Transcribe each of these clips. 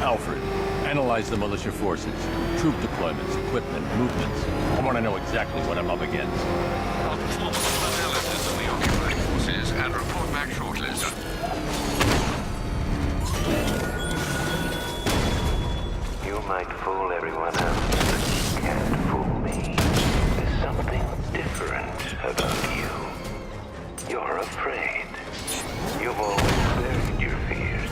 Alfred, analyze the militia forces, troop deployments, equipment, movements. I want to know exactly what I'm up against. I'll perform a full analysis of the occupied forces and report back shortly, sir. You might fool everyone else, but you can't fool me. There's something different about you. You're afraid. You've always buried your fears.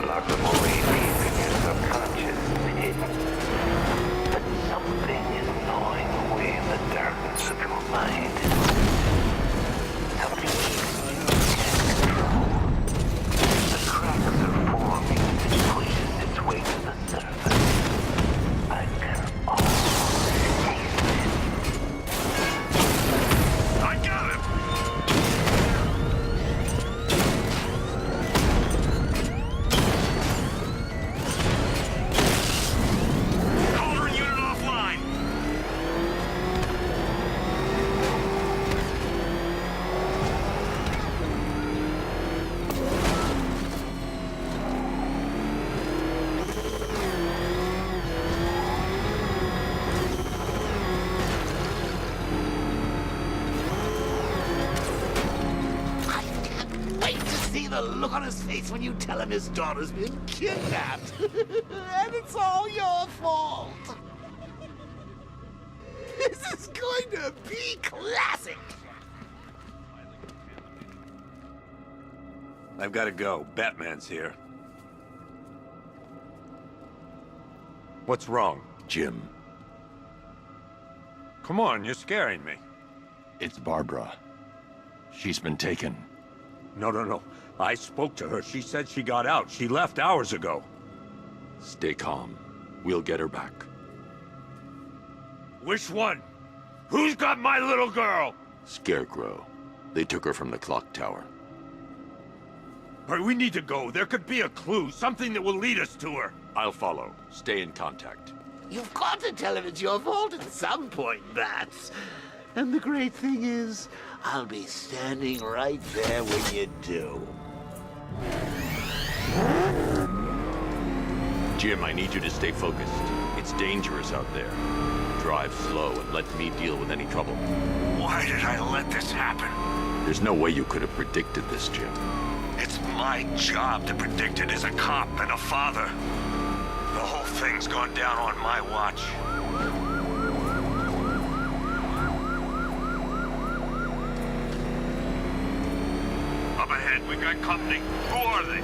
Locked them away deep in your subconscious and hidden. But something is gnawing away in the darkness of your mind. Something you can't control. The cracks are forming as it pushes its way to the surface. I can almost taste it. I got him! Caller unit offline! I can't wait to see the look on his face when you tell him his daughter's been kidnapped. And it's all your fault. This is going to be classic. I've got to go. Batman's here. What's wrong, Jim? Come on, you're scaring me. It's Barbara. She's been taken. No. I spoke to her. She said she got out. She left hours ago. Stay calm. We'll get her back. Which one? Who's got my little girl? Scarecrow. They took her from the clock tower. All right, we need to go. There could be a clue, something that will lead us to her. I'll follow. Stay in contact. You've got to tell him it's your fault at some point, Bats. And the great thing is, I'll be standing right there when you do. Jim, I need you to stay focused. It's dangerous out there. Drive slow and let me deal with any trouble. Why did I let this happen? There's no way you could have predicted this, Jim. It's my job to predict it as a cop and a father. The whole thing's gone down on my watch. Up ahead, we got company. Who are they?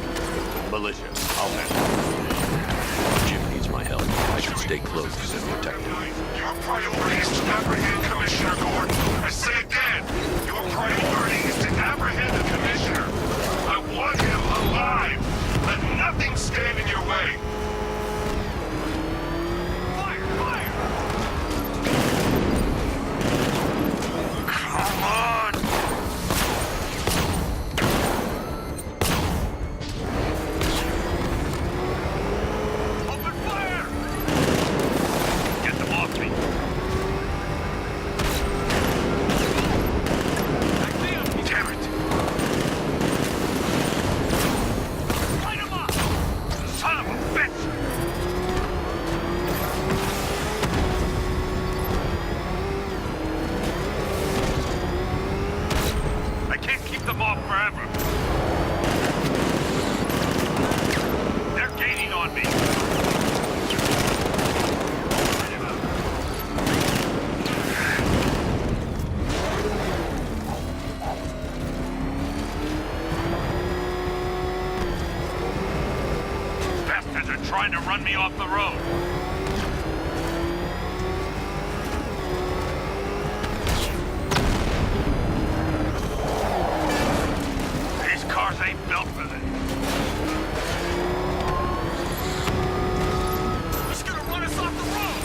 Militia. I'll handle it. Jim needs my help. I should stay close and protect him. Your priority is to apprehend Commissioner Gordon. I say again, your priority is to apprehend the Commissioner. I want him alive. Let nothing stand in your way. Fire! Fire! Come on! Open fire! Get them off me! Damn it! Light him up! Son of a bitch! I can't keep them off forever. They're gaining on me. Bastards are trying to run me off the road. These cars ain't built for this. He's gonna run us off the road!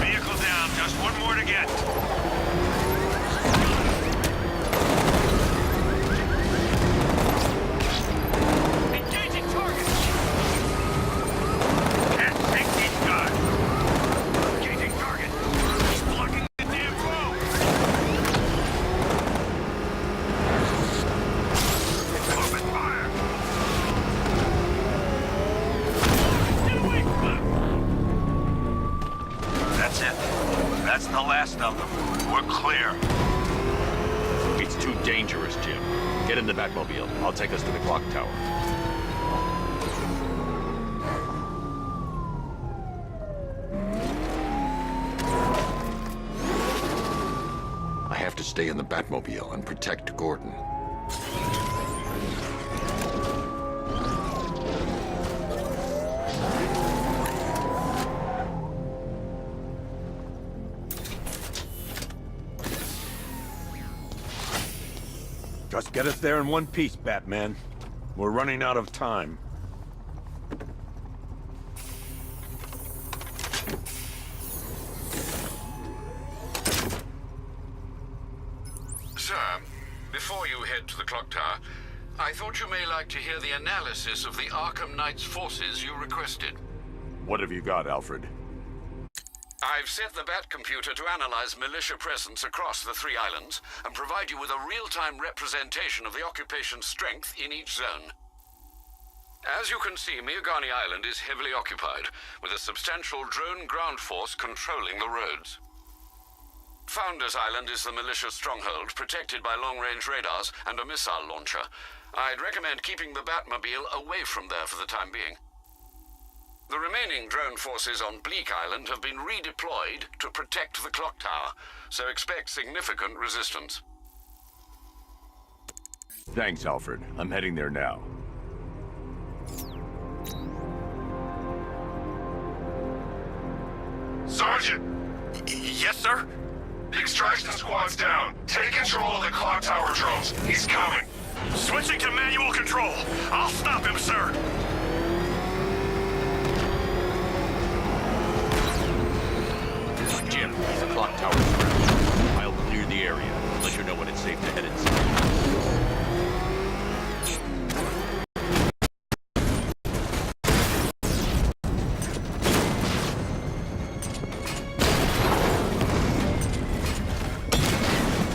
Vehicle down, just one more to get. Engaging target! We're clear. It's too dangerous, Jim. Get in the Batmobile. I'll take us to the clock tower. I have to stay in the Batmobile and protect Gordon. Just get us there in one piece, Batman. We're running out of time. Sir, before you head to the clock tower, I thought you may like to hear the analysis of the Arkham Knight's forces you requested. What have you got, Alfred? I've set the Bat computer to analyze militia presence across the 3 islands and provide you with a real-time representation of the occupation's strength in each zone. As you can see, Miagani Island is heavily occupied, with a substantial drone ground force controlling the roads. Founders Island is the militia stronghold, protected by long-range radars and a missile launcher. I'd recommend keeping the Batmobile away from there for the time being. The remaining drone forces on Bleak Island have been redeployed to protect the clock tower, so expect significant resistance. Thanks, Alfred. I'm heading there now. Sergeant! Yes, sir? The extraction squad's down. Take control of the clock tower drones. He's coming. Switching to manual control. I'll stop him, sir. Jim, the clock tower's around. I'll clear the area. Let you know when it's safe to head inside.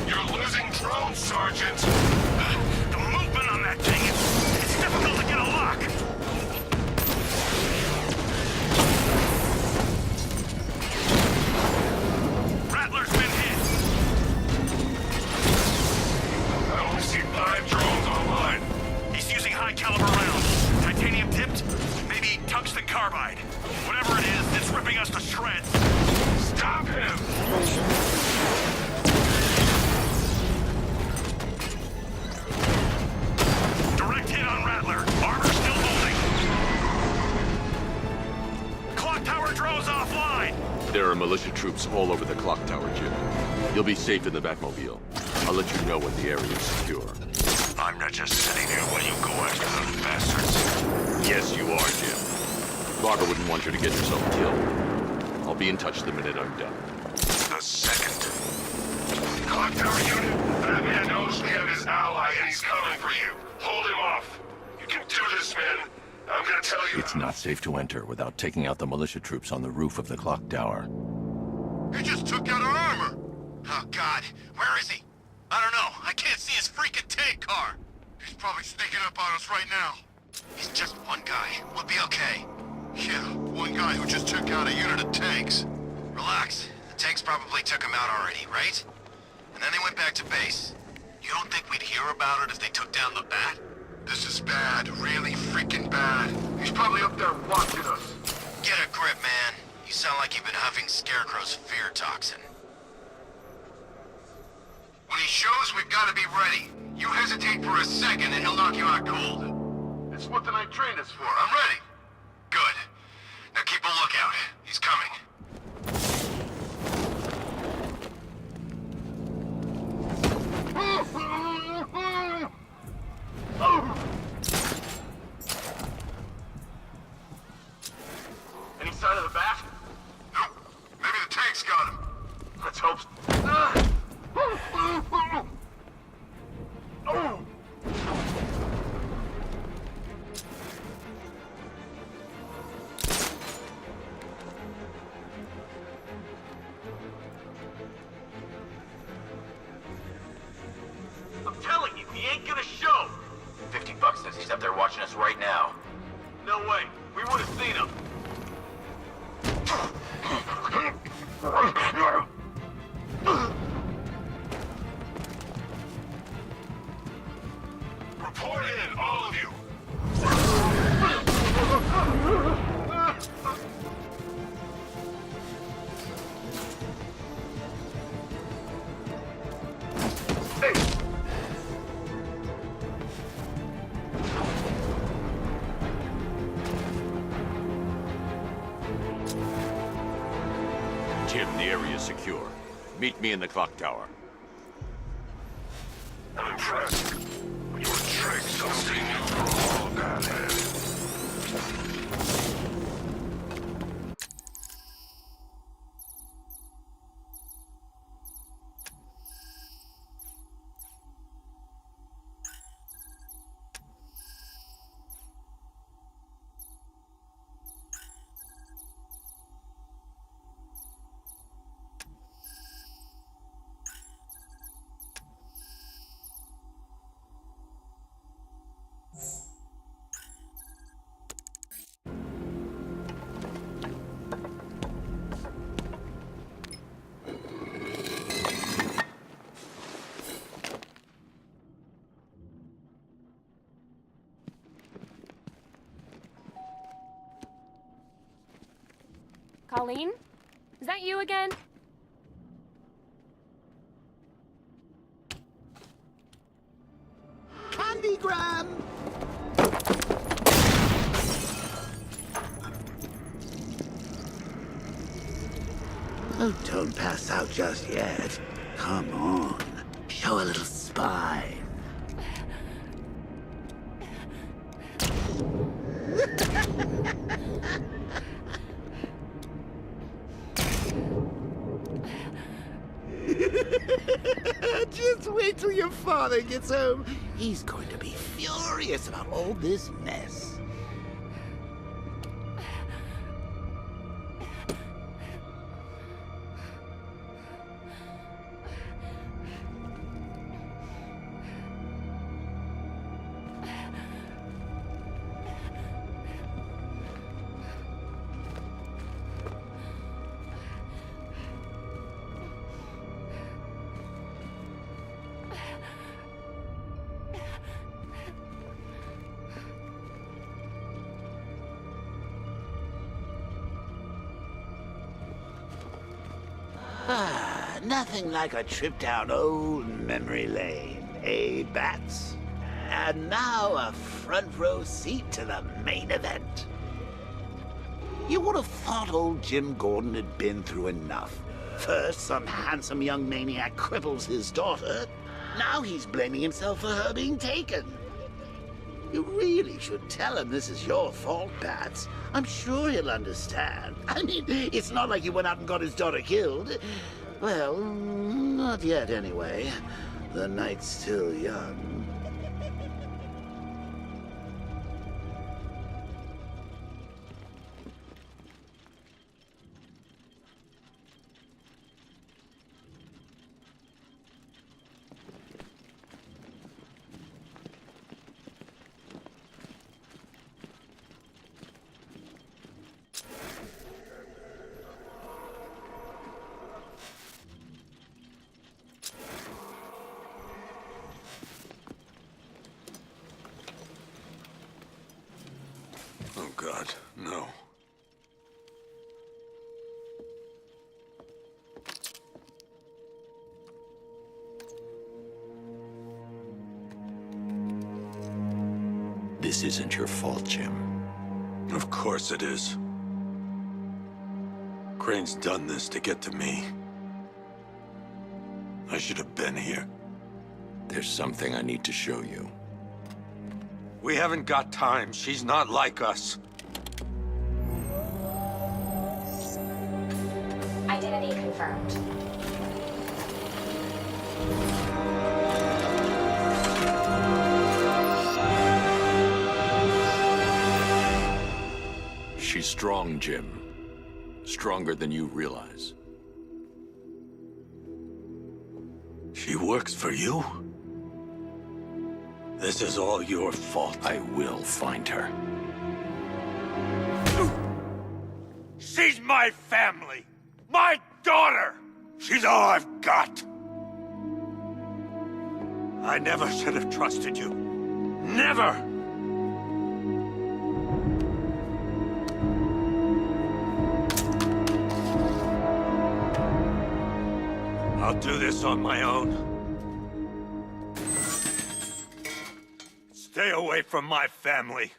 You're losing drones, Sergeant. The movement on that thing, it's difficult to get a lock. Rattler's been hit. I only see 5 drones online. He's using high-caliber rounds. Titanium tipped? Maybe tungsten carbide. Whatever it is, it's ripping us to shreds. Stop him! Direct hit on Rattler. Armor still holding. Clock tower drones offline. There are militia troops all over the clock tower, Jim. You'll be safe in the Batmobile. I'll let you know when the area is secure. I'm not just sitting here while you go after those bastards. Yes, you are, Jim. Barbara wouldn't want you to get yourself killed. I'll be in touch the minute I'm done. A second. Clock tower unit, Batman knows we have his ally and he's coming for you. Hold him off. You can do this, man. I'm gonna tell you. It's not safe to enter without taking out the militia troops on the roof of the clock tower. He just took out our armor! Oh, God. Where is he? I don't know. I can't see his freaking tank car. He's probably sneaking up on us right now. He's just one guy. We'll be okay. Yeah, one guy who just took out a unit of tanks. Relax. The tanks probably took him out already, right? And then they went back to base. You don't think we'd hear about it if they took down the Bat? This is bad. Really freaking bad. He's probably up there watching us. Get a grip, man. You sound like you've been huffing Scarecrow's fear toxin. When he shows, we've got to be ready. You hesitate for a second and he'll knock you out cold. It's what the night trained us for. I'm ready. Good. Now keep a lookout. He's coming. Any sign of the Bat? Nope. Maybe the tank's got him. Let's hope so. Oh! I'm telling you, he ain't gonna show. $50 says he's up there watching us right now. No way. We would have seen him. secure. Meet me in the clock tower. I'm impressed. Your tricks don't seem new for all, Batman. Colleen? Is that you again? Candygram! Oh, don't pass out just yet. Come on. Show a little spine. Just wait till your father gets home. He's going to be furious about all this mess. Nothing like a trip down old memory lane, eh, Bats? And now a front row seat to the main event. You would have thought old Jim Gordon had been through enough. First, some handsome young maniac cripples his daughter. Now he's blaming himself for her being taken. You really should tell him this is your fault, Bats. I'm sure he'll understand. I mean, it's not like you went out and got his daughter killed. Well, not yet anyway. The night's still young. Oh, God, no. This isn't your fault, Jim. Of course it is. Crane's done this to get to me. I should have been here. There's something I need to show you. We haven't got time. She's not like us. Identity confirmed. She's strong, Jim. Stronger than you realize. She works for you? This is all your fault. I will find her. She's my family! My daughter! She's all I've got! I never should have trusted you. Never! I'll do this on my own. Stay away from my family.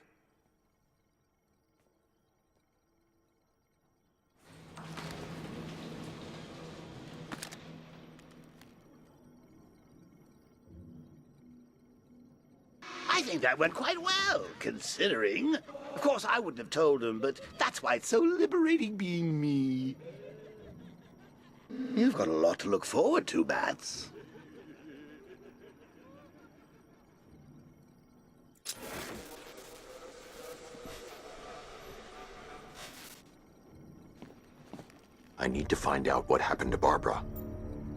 I think that went quite well, considering. Of course, I wouldn't have told him, but that's why it's so liberating being me. You've got a lot to look forward to, Bats. I need to find out what happened to Barbara.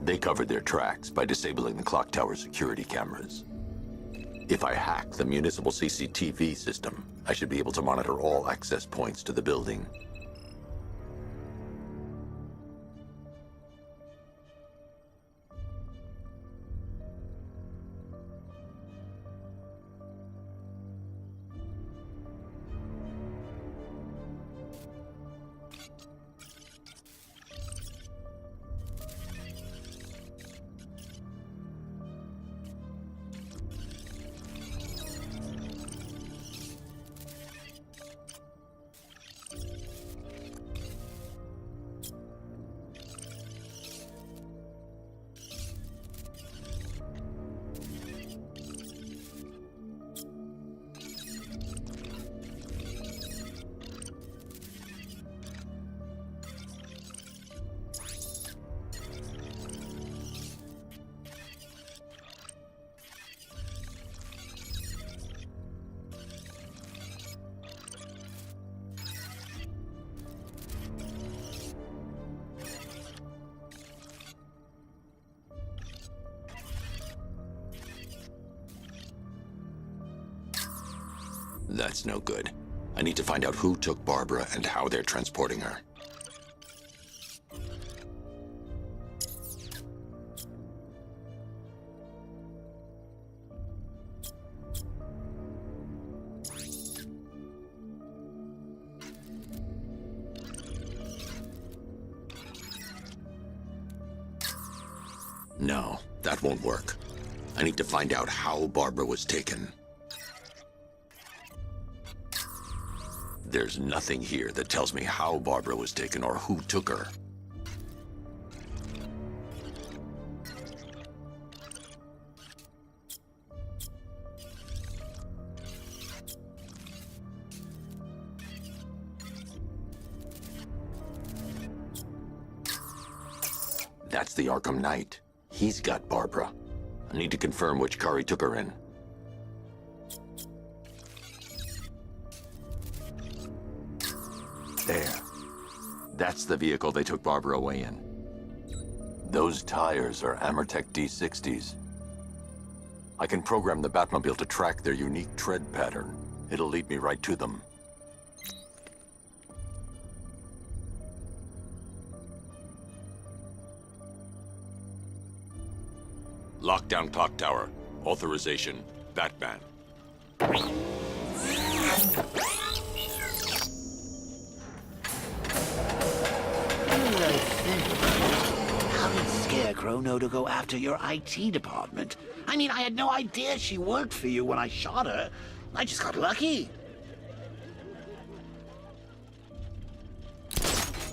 They covered their tracks by disabling the clock tower security cameras. If I hack the municipal CCTV system, I should be able to monitor all access points to the building. That's no good. I need to find out who took Barbara and how they're transporting her. No, that won't work. I need to find out how Barbara was taken. There's nothing here that tells me how Barbara was taken or who took her. That's the Arkham Knight. He's got Barbara. I need to confirm which car he took her in. There. That's the vehicle they took Barbara away in. Those tires are Amertech D60s. I can program the Batmobile to track their unique tread pattern. It'll lead me right to them. Lockdown clock tower. Authorization. Batman. How did Scarecrow know to go after your IT department? I mean, I had no idea she worked for you when I shot her. I just got lucky.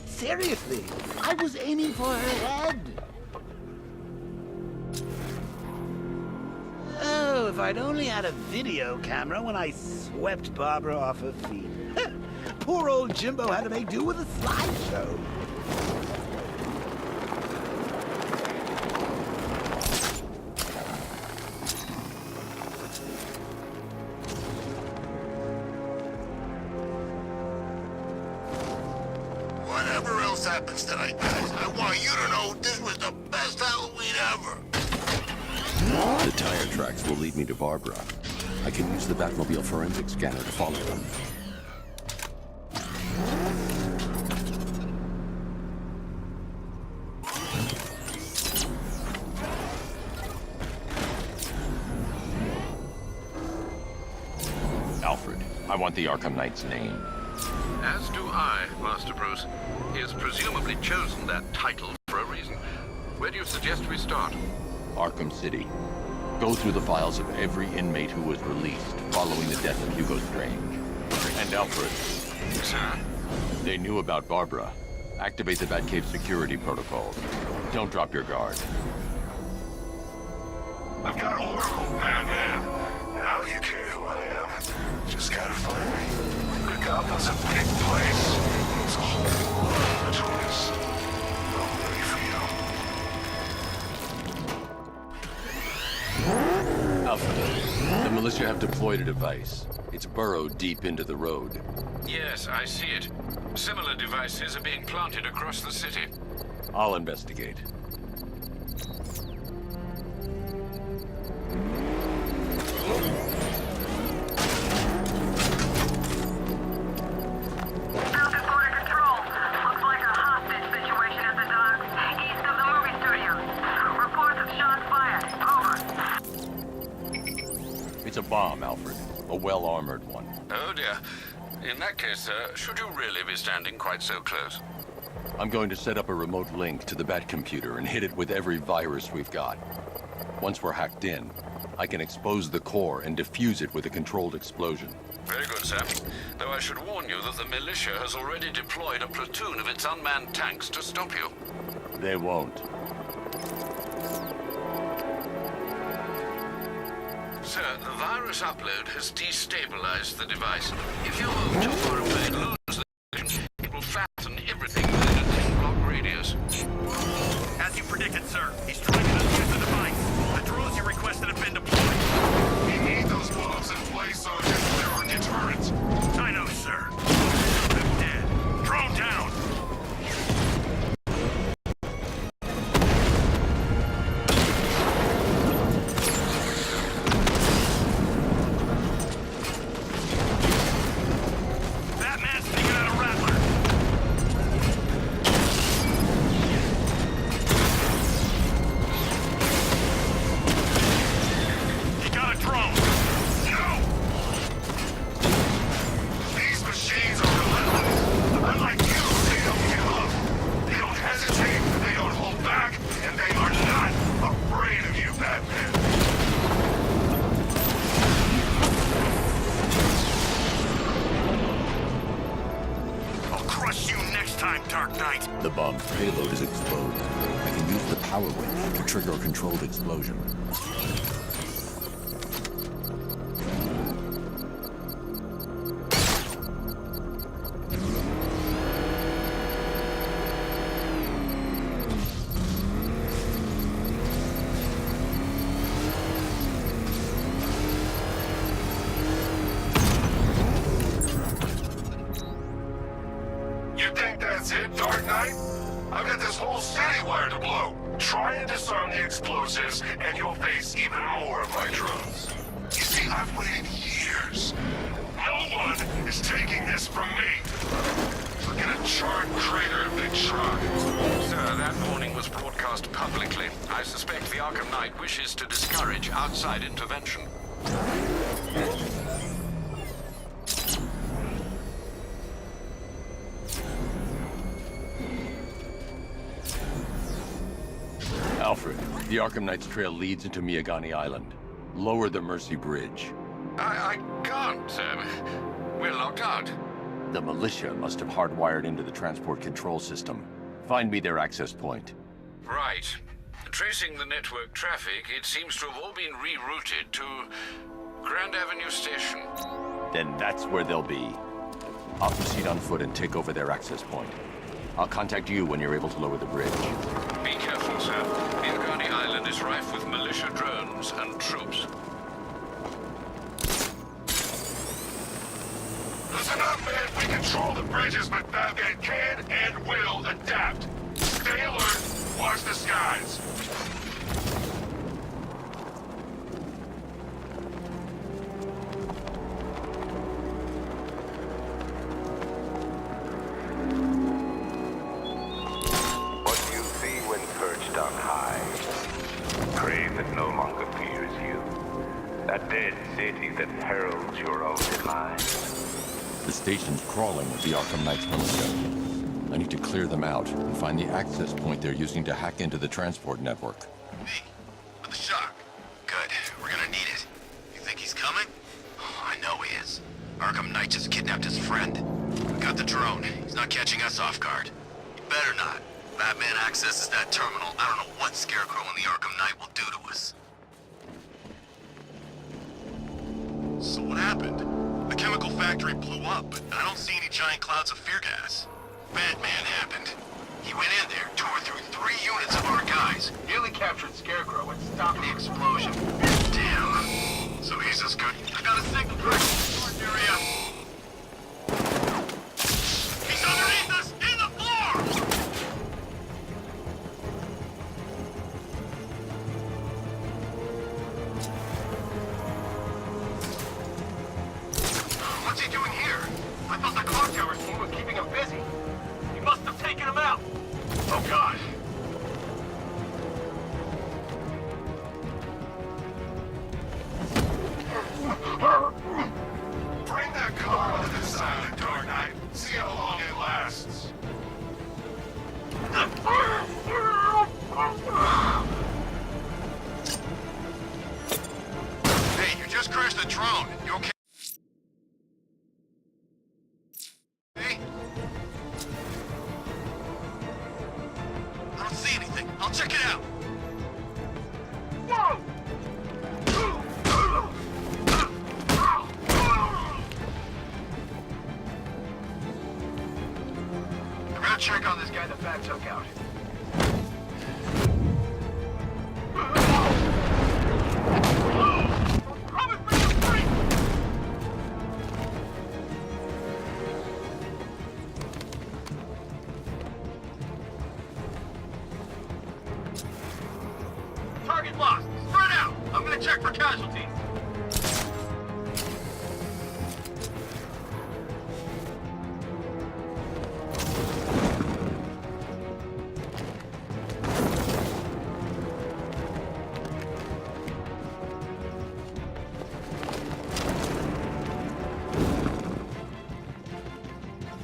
Seriously, I was aiming for her head. Oh, if I'd only had a video camera when I swept Barbara off her feet. Poor old Jimbo had to make do with a slideshow. Whatever else happens tonight, guys, I want you to know this was the best Halloween ever. The tire tracks will lead me to Barbara. I can use the Batmobile forensic scanner to follow them. Alfred, I want the Arkham Knight's name. As do I, Master Bruce. He has presumably chosen that title for a reason. Where do you suggest we start? Arkham City. Go through the files of every inmate who was released following the death of Hugo Strange. And Alfred. Sir? They knew about Barbara. Activate the Batcave security protocols. Don't drop your guard. I've got Oracle, Batman. Now you two. just gotta find me. But Gotham's a big place. It's a whole lot between us. I'm ready for you. Alpha, the militia have deployed a device. It's burrowed deep into the road. Yes, I see it. Similar devices are being planted across the city. I'll investigate. It's a bomb, Alfred. A well-armored one. Oh dear. In that case, sir, should you really be standing quite so close? I'm going to set up a remote link to the Bat computer and hit it with every virus we've got. Once we're hacked in, I can expose the core and defuse it with a controlled explosion. Very good, sir. Though I should warn you that the militia has already deployed a platoon of its unmanned tanks to stop you. They won't. Sir, the virus upload has destabilized the device. If you move too far away and lose the connection, it will flatten everything within a 10-block radius. As you predicted, sir, he's trying to defuse the device. The drones you requested have been deployed. We need those bombs in place so there are deterrents. I know, sir. I'm dead. Drone down! The bomb's payload is exposed. I can use the power winch to trigger a controlled explosion. You think that's it, Dark Knight? I've got this whole city wired to blow. Try and disarm the explosives, and you'll face even more of my drones. You see, I've waited years. No one is taking this from me. Look at a charred crater if they try. Sir, that warning was broadcast publicly. I suspect the Arkham Knight wishes to discourage outside intervention. Alfred, the Arkham Knight's trail leads into Miagani Island. Lower the Mercy Bridge. I can't, sir. We're locked out. The militia must have hardwired into the transport control system. Find me their access point. Right. Tracing the network traffic, it seems to have all been rerouted to Grand Avenue Station. Then that's where they'll be. I'll proceed on foot and take over their access point. I'll contact you when you're able to lower the bridge. Be careful, sir. Miagani Island is rife with militia drones and troops. Listen up, man. We control the bridges, but Batman can and will adapt. Stay alert. Watch the skies. What you see when perched on high, crave that no longer fears you. A dead city that heralds your own demise. The station's crawling with the Arkham Knight's militia. I need to clear them out and find the access point they're using to hack into the transport network. Me, with the shock. Good, we're gonna need it. You think he's coming? Oh, I know he is. Arkham Knight just kidnapped his friend. We got the drone. He's not catching us off guard. He better not. Batman accesses that terminal. I don't know what Scarecrow and the Arkham Knight will do to us. So what happened? The chemical factory blew up, but I don't see any giant clouds of fear gas. Batman happened. He went in there, tore through 3 units of our guys. Nearly captured Scarecrow and stopped the explosion. Damn. So he's as good. I got a signal track in the storage area. He's underneath us, in the floor! What's he doing here? I thought the clock tower team was keeping him busy. He must have taken him out. Oh, God. Bring that car on the silent, Dark Knight. See how long it lasts. Hey, you just crashed the drone. You okay? Hey? I don't see anything. I'll check it out. I'm gonna check on this guy the Bat took out. Promise me you're free! Target lost. Spread out. I'm gonna check for casualties.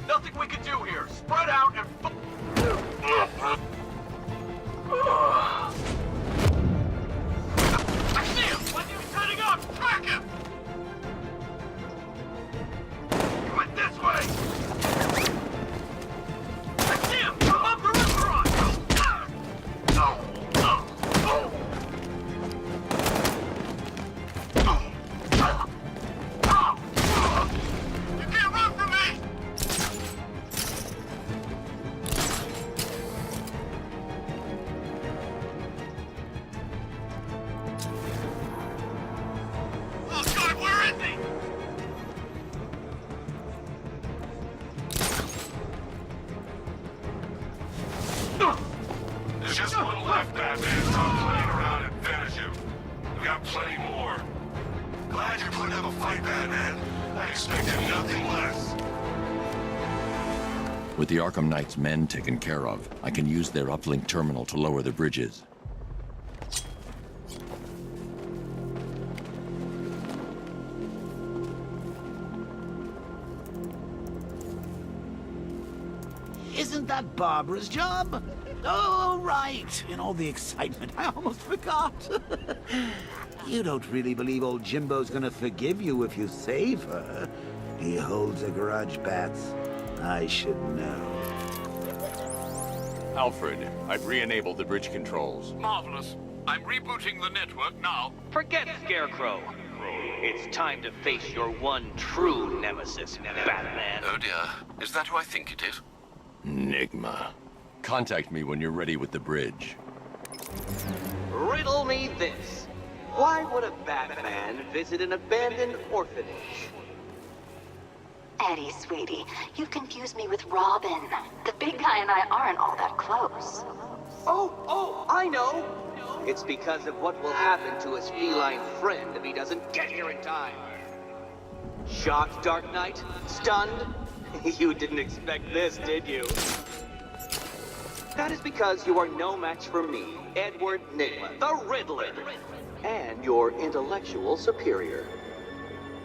Nothing we can do here. Spread out and I see him! When you setting up! Track him! He went this way! I see him! Above the restaurant! You can't run from me! Oh God, where is he? There's just one left, Batman. Stop playing around and finish him. We got plenty more. Glad you're putting up a fight, Batman. I expected nothing less. With the Arkham Knight's men taken care of, I can use their uplink terminal to lower the bridges. Isn't that Barbara's job? Oh, right. In all the excitement, I almost forgot. You don't really believe old Jimbo's gonna forgive you if you save her. He holds a grudge, Bats. I should know. Alfred, I've re-enabled the bridge controls. Marvelous. I'm rebooting the network now. Forget Scarecrow. It's time to face your one true nemesis, Batman. Oh dear. Is that who I think it is? Enigma. Contact me when you're ready with the bridge. Riddle me this. Why would a Batman visit an abandoned orphanage? Eddie, sweetie, you've confused me with Robin. The big guy and I aren't all that close. Oh, I know. It's because of what will happen to his feline friend if he doesn't get here in time. Shocked, Dark Knight? Stunned? You didn't expect this, did you? That is because you are no match for me, Edward Nygma, the Riddler, and your intellectual superior.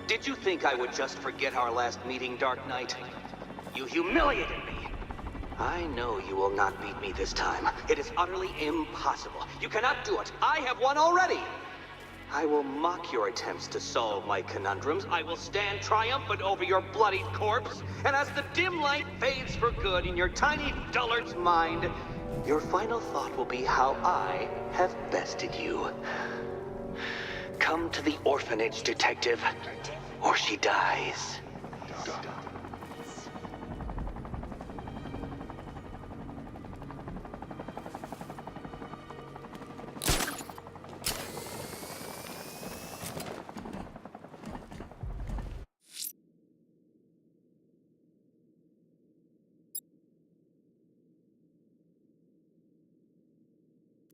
Did you think I would just forget our last meeting, Dark Knight? You humiliated me. I know you will not beat me this time. It is utterly impossible. You cannot do it. I have won already. I will mock your attempts to solve my conundrums. I will stand triumphant over your bloodied corpse. And as the dim light fades for good in your tiny dullard's mind, your final thought will be how I have bested you. Come to the orphanage, detective, or she dies.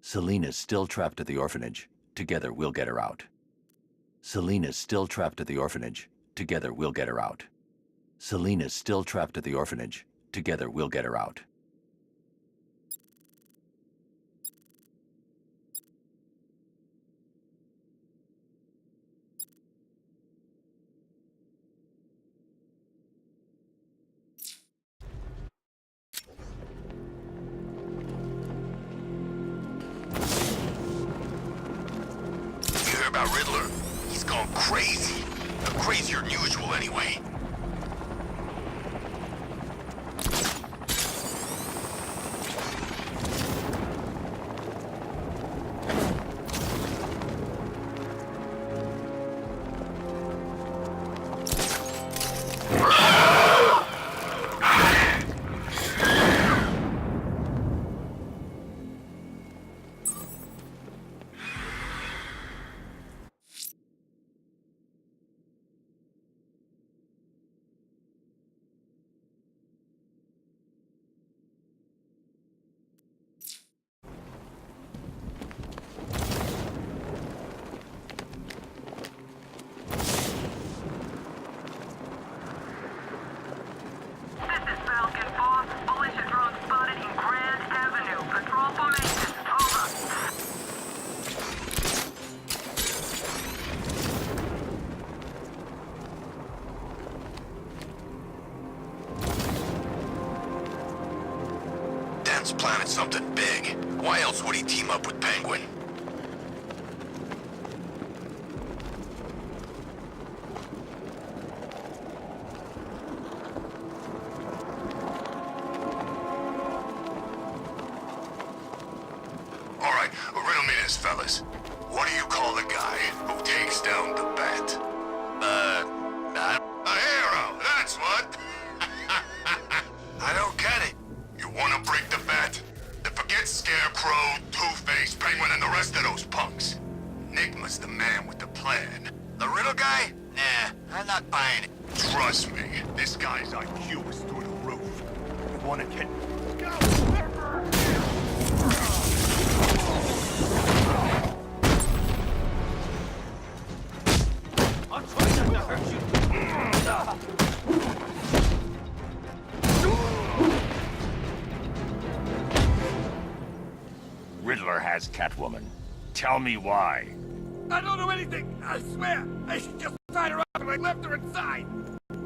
Selena's still trapped at the orphanage. Together, we'll get her out. Selena's still trapped at the orphanage. Together, we'll get her out. Selena's still trapped at the orphanage. Together, we'll get her out. You hear about Riddler? He's gone crazy. Crazier than usual, anyway. Planning something big. Why else would he team up with Penguin? All right, riddle me this, fellas. What do you call the guy who takes down the Bat? A hero, that's what. I don't get it. You wanna break the Bat? Then forget Scarecrow, Two-Face, Penguin, and the rest of those punks. Enigma's the man with the plan. The riddle guy? Nah, I'm not buying it. Trust me, this guy's IQ is through the roof. You wanna get... Go! I'm trying not to hurt you. Riddler has Catwoman. Tell me why. I don't know anything. I swear. I just tied her up and I left her inside.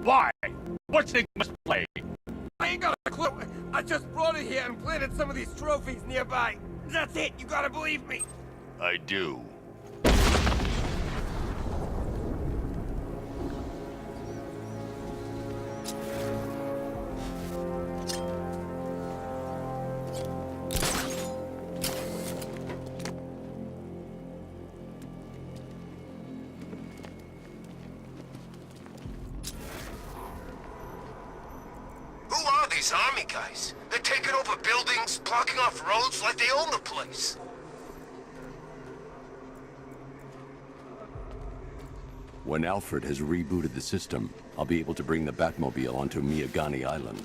Why? What's Enigma's play? I ain't got a clue. I just brought her here and planted some of these trophies nearby. That's it. You gotta believe me. I do. These army guys. They're taking over buildings, blocking off roads like they own the place. When Alfred has rebooted the system, I'll be able to bring the Batmobile onto Miyagani Island.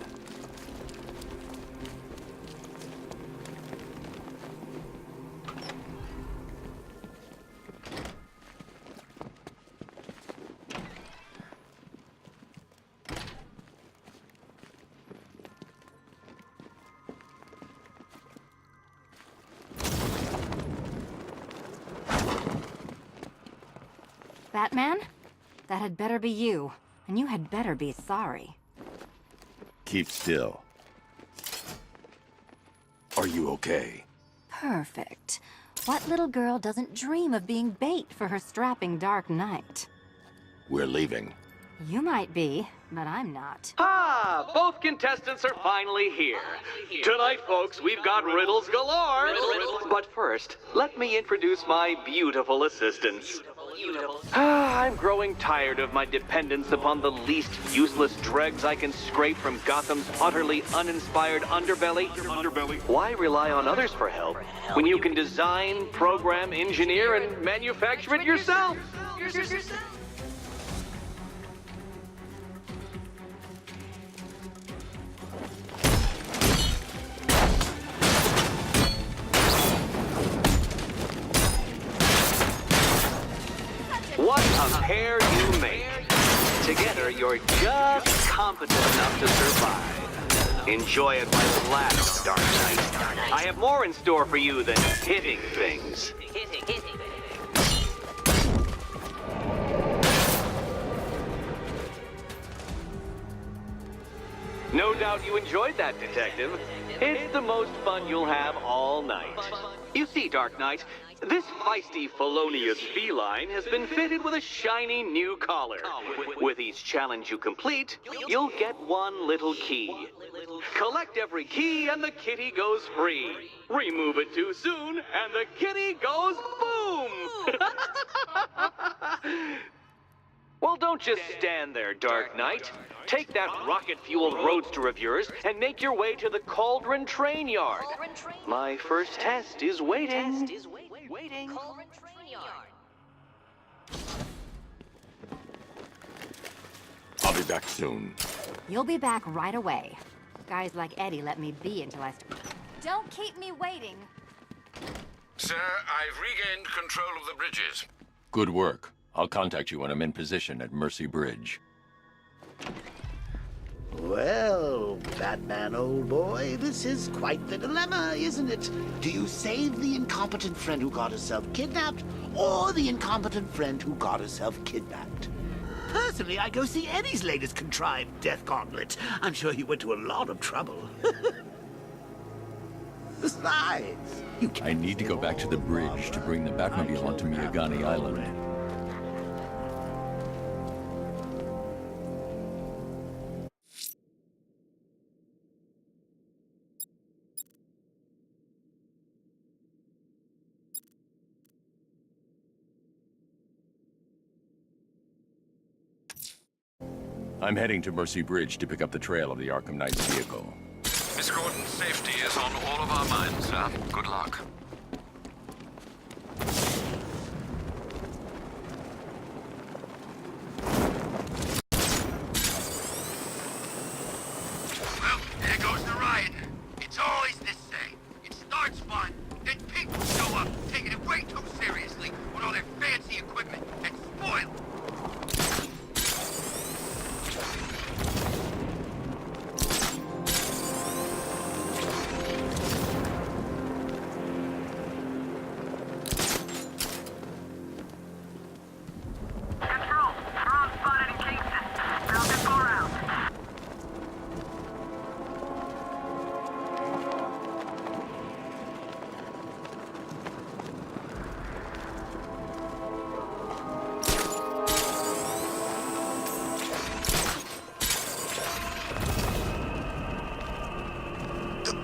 Batman? That had better be you. And you had better be sorry. Keep still. Are you okay? Perfect. What little girl doesn't dream of being bait for her strapping Dark Knight? We're leaving. You might be, but I'm not. Ah, both contestants are finally here. Tonight, folks, we've got riddles galore. But first, let me introduce my beautiful assistants. I'm growing tired of my dependence upon the least useless dregs I can scrape from Gotham's utterly uninspired underbelly. Why rely on others for help when you can design, program, engineer, and manufacture it yourself? What a pair you make. Together, you're just competent enough to survive. Enjoy it while it lasts, Dark Knight. I have more in store for you than hitting things. No doubt you enjoyed that, Detective. It's the most fun you'll have all night. You see, Dark Knight, this feisty, felonious feline has been fitted with a shiny new collar. With each challenge you complete, you'll get one little key. Collect every key and the kitty goes free. Remove it too soon and the kitty goes boom! Well, don't just stand there, Dark Knight. Take that rocket-fueled roadster of yours and make your way to the Cauldron Train Yard. My first test is waiting. I'll be back soon. You'll be back right away. Guys like Eddie let me be until I... Don't keep me waiting. Sir, I've regained control of the bridges. Good work. I'll contact you when I'm in position at Mercy Bridge. Well, Batman, old boy, this is quite the dilemma, isn't it? Do you save the incompetent friend who got herself kidnapped, or the incompetent friend who got herself kidnapped? Personally, I go see Eddie's latest contrived death gauntlet. I'm sure he went to a lot of trouble. Besides, you can't... I need to go back to the bridge to bring the Batmobile onto Miyagani Island. I'm heading to Mercy Bridge to pick up the trail of the Arkham Knight's vehicle. Miss Gordon's safety is on all of our minds, sir. Good luck. Well, there goes the riot. It's always this way. It starts fun, then people show up, taking it way too seriously with all their fancy equipment and spoil it.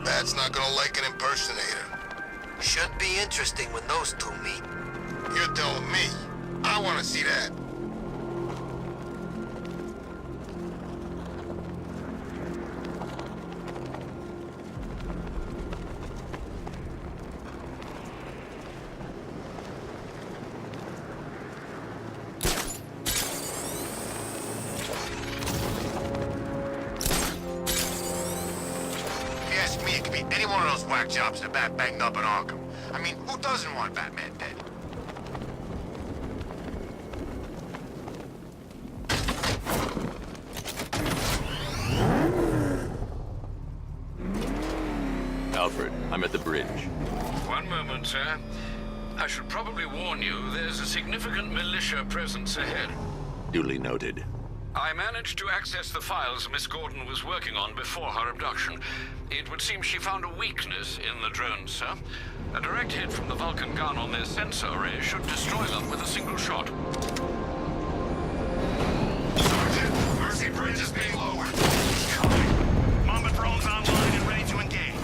Bat's not gonna like an impersonator. Should be interesting when those two meet. You're telling me. I wanna see that. Me, it could be any one of those whack jobs that Bat banged up in Arkham. I mean, who doesn't want Batman dead? Alfred, I'm at the bridge. One moment, sir. I should probably warn you, there's a significant militia presence ahead. Duly noted. I managed to access the files Miss Gordon was working on before her abduction. It would seem she found a weakness in the drones, sir. A direct hit from the Vulcan gun on their sensor array should destroy them with a single shot. Sergeant, Mercy Bridge is being lowered. He's coming. Mamba drones online and ready to engage.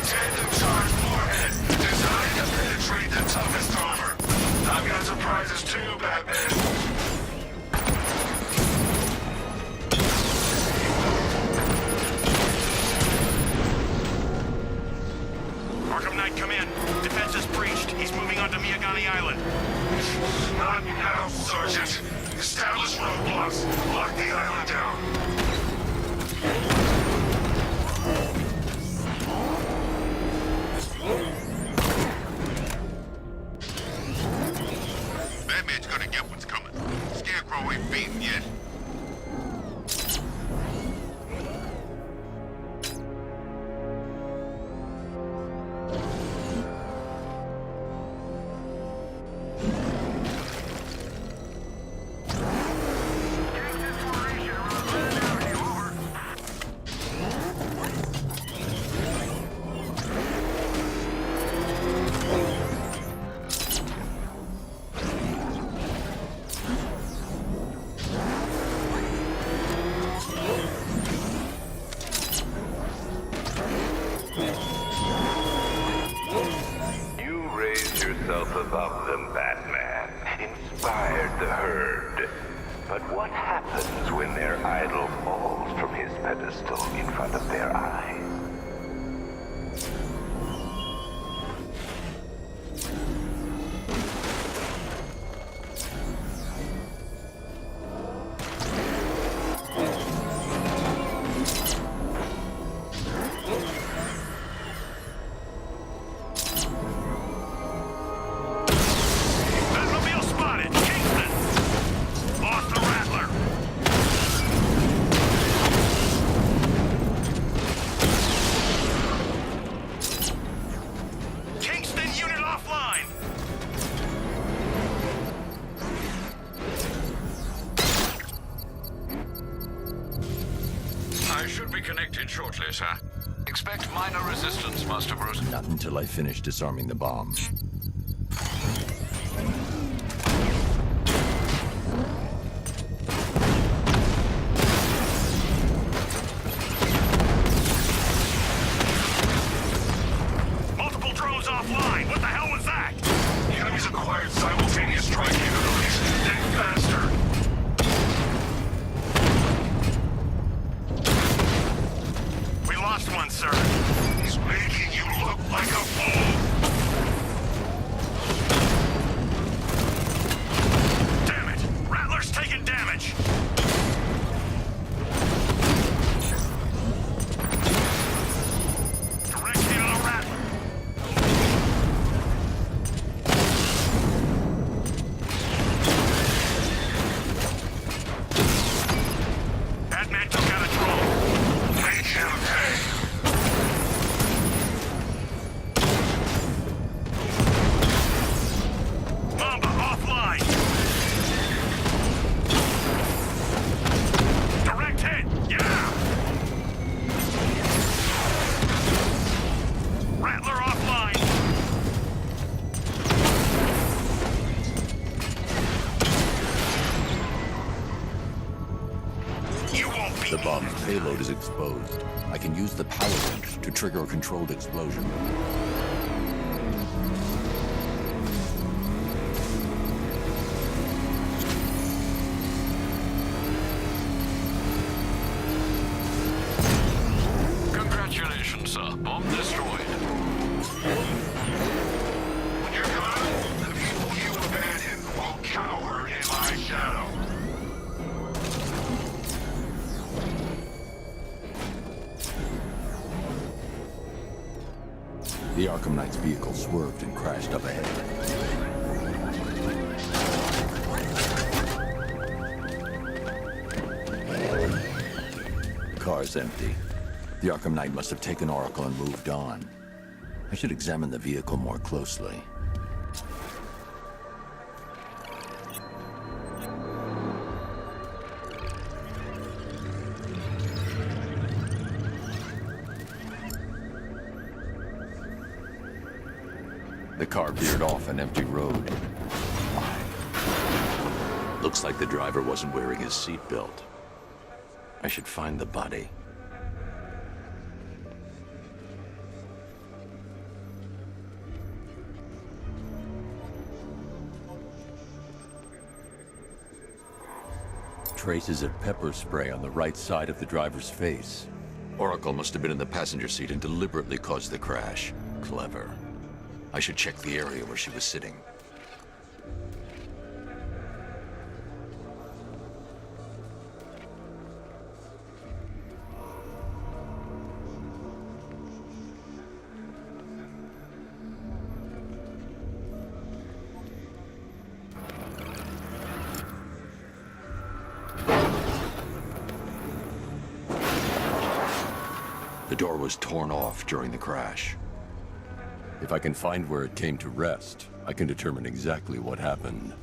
Tandem charge warhead, designed to penetrate the toughest armor. I've got surprises too, Batman. Arkham Knight, come in. Defense is breached. He's moving onto Miyagani Island. Not now, Sergeant. Establish roadblocks. Lock the island down. yourself above them, Batman. Inspired the herd. But what happens when their idol falls from his pedestal in front of their eyes? I should be connected shortly, sir. Expect minor resistance, Master Bruce. Not until I finish disarming the bomb. Multiple drones offline. What the hell was that? The enemy's acquired simultaneous strike capabilities. Think faster. We lost one, sir. He's making you look like a fool. Damn it! Rattler's taking damage. Direct hit on a Rattler. Batman took out a drone. Make him pay. Mamba offline. Direct hit. Yeah. Rattler offline. You won't beat The me. bomb's payload is exposed. I can use the power wrench to trigger a controlled explosion. Congratulations, sir. Bomb destroyed. When you're gone, the people you abandoned will cower in my shadow. The Arkham Knight's vehicle swerved and crashed up ahead. The car's empty. The Arkham Knight must have taken Oracle and moved on. I should examine the vehicle more closely. The car veered off an empty road. Looks like the driver wasn't wearing his seatbelt. I should find the body. Traces of pepper spray on the right side of the driver's face. Oracle must have been in the passenger seat and deliberately caused the crash. Clever. I should check the area where she was sitting. The door was torn off during the crash. If I can find where it came to rest, I can determine exactly what happened.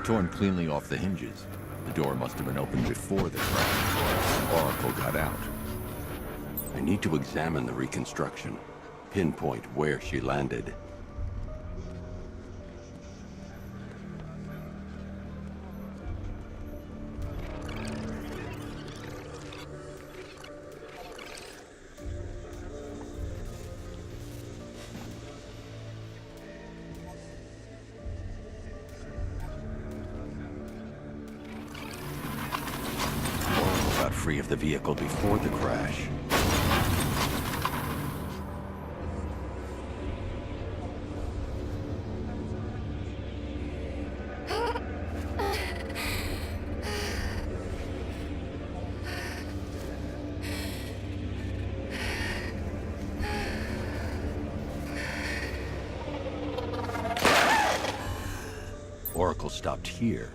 torn cleanly off the hinges. The door must have been opened before the crash. Oracle got out. I need to examine the reconstruction, pinpoint where she landed. Free of the vehicle before the crash. Oracle stopped here.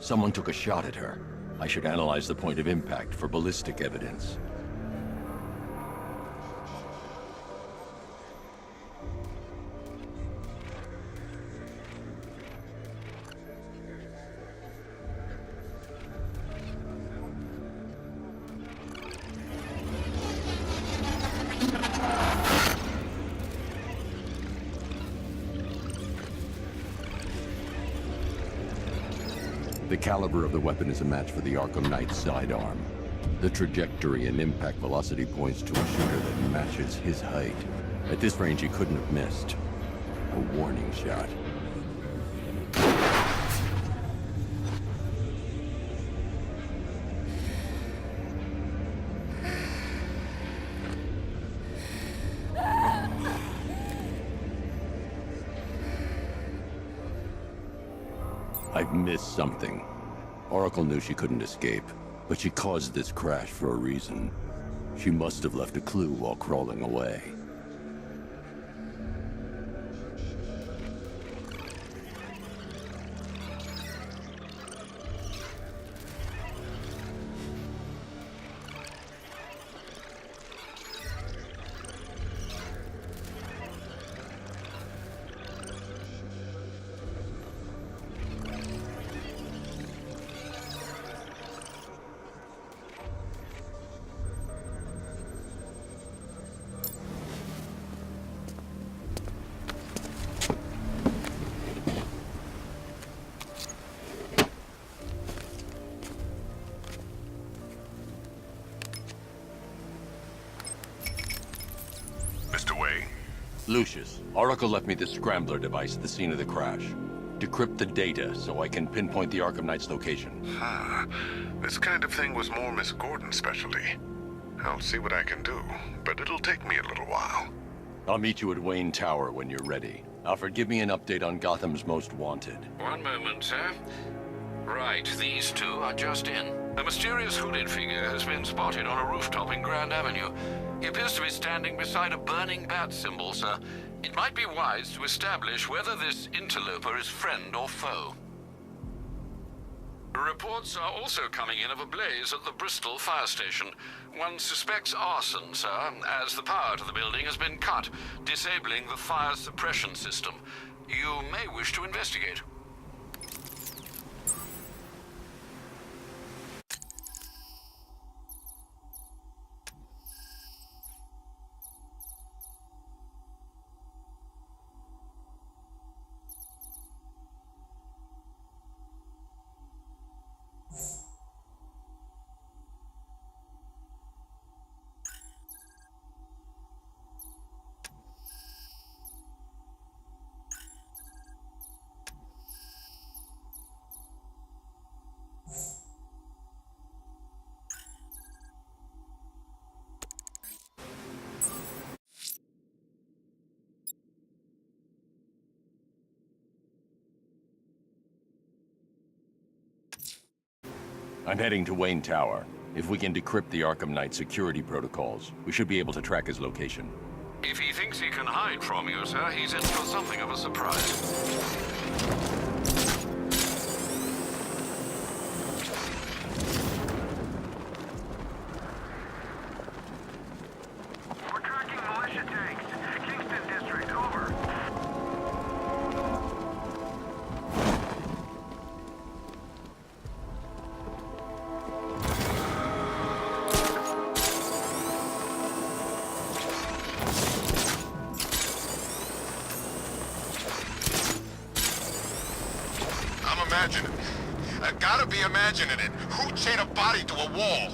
Someone took a shot at her. I should analyze the point of impact for ballistic evidence. The caliber of the weapon is a match for the Arkham Knight's sidearm. The trajectory and impact velocity points to a shooter that matches his height. At this range, he couldn't have missed. A warning shot. I've missed something. Oracle knew she couldn't escape, but she caused this crash for a reason. She must have left a clue while crawling away. Lucius, Oracle left me the scrambler device at the scene of the crash. Decrypt the data so I can pinpoint the Arkham Knight's location. This kind of thing was more Miss Gordon's specialty. I'll see what I can do, but it'll take me a little while. I'll meet you at Wayne Tower when you're ready. Alfred, give me an update on Gotham's Most Wanted. One moment, sir. Right, these two are just in. A mysterious hooded figure has been spotted on a rooftop in Grand Avenue. He appears to be standing beside a burning bat symbol, sir. It might be wise to establish whether this interloper is friend or foe. Reports are also coming in of a blaze at the Bristol fire station. One suspects arson, sir, as the power to the building has been cut, disabling the fire suppression system. You may wish to investigate. I'm heading to Wayne Tower. If we can decrypt the Arkham Knight security protocols, we should be able to track his location. If he thinks he can hide from you, sir, he's in for something of a surprise. imagine it. I gotta be imagining it. Who chained a body to a wall?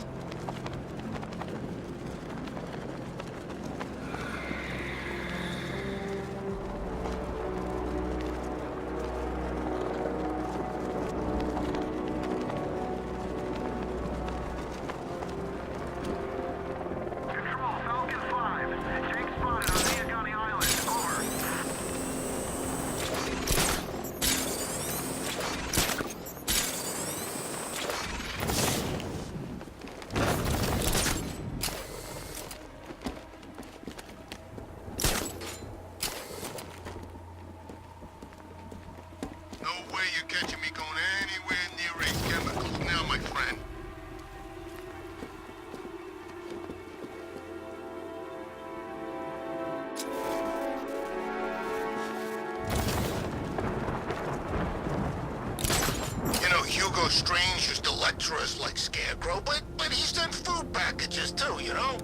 Strange used to lecture us like Scarecrow, but he sent food packages too, you know?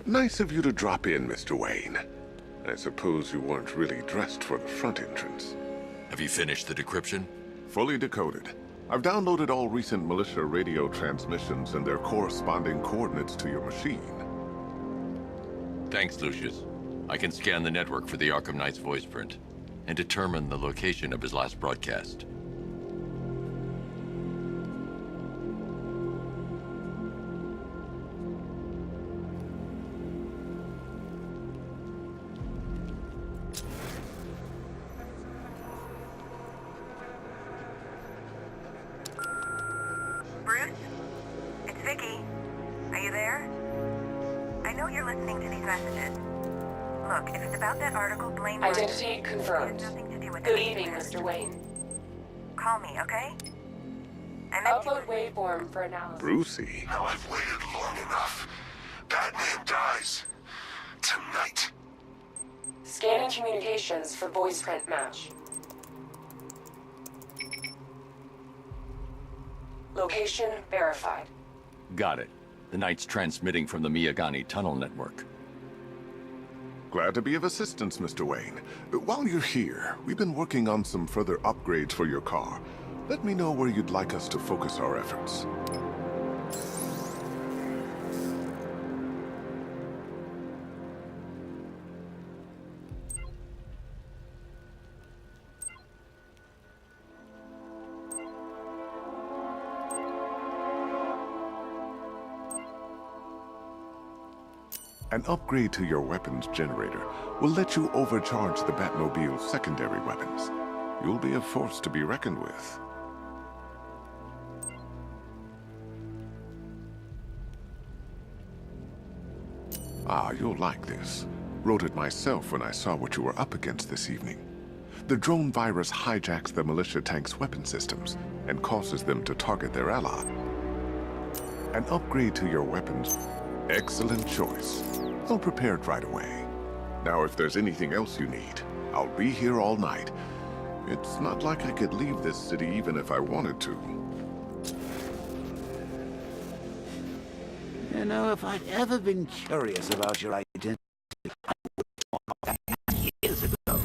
Nice of you to drop in, Mr. Wayne. I suppose you weren't really dressed for the front entrance. Have you finished the decryption? Fully decoded. I've downloaded all recent militia radio transmissions and their corresponding coordinates to your machine. Thanks, Lucius. I can scan the network for the Arkham Knight's voice print and determine the location of his last broadcast. Bruce? It's Vicky. Are you there? I know you're listening to these messages. Look, if it's about that article, blame Identity confirmed. Good evening, Mr. Wayne. Call me, okay? Upload waveform for analysis. Brucey. Now I've waited long enough. Batman dies. Tonight. Scanning communications for voice print match. Location verified. Got it. The Knight's transmitting from the Miyagani tunnel network. Glad to be of assistance, Mr. Wayne. While you're here, we've been working on some further upgrades for your car. Let me know where you'd like us to focus our efforts. An upgrade to your weapons generator will let you overcharge the Batmobile's secondary weapons. You'll be a force to be reckoned with. Ah, you'll like this. Wrote it myself when I saw what you were up against this evening. The drone virus hijacks the militia tank's weapon systems and causes them to target their ally. An upgrade to your weapons. Excellent choice. I'll prepare it right away. Now, if there's anything else you need, I'll be here all night. It's not like I could leave this city even if I wanted to. You know, if I'd ever been curious about your identity, I would have talked about that years ago.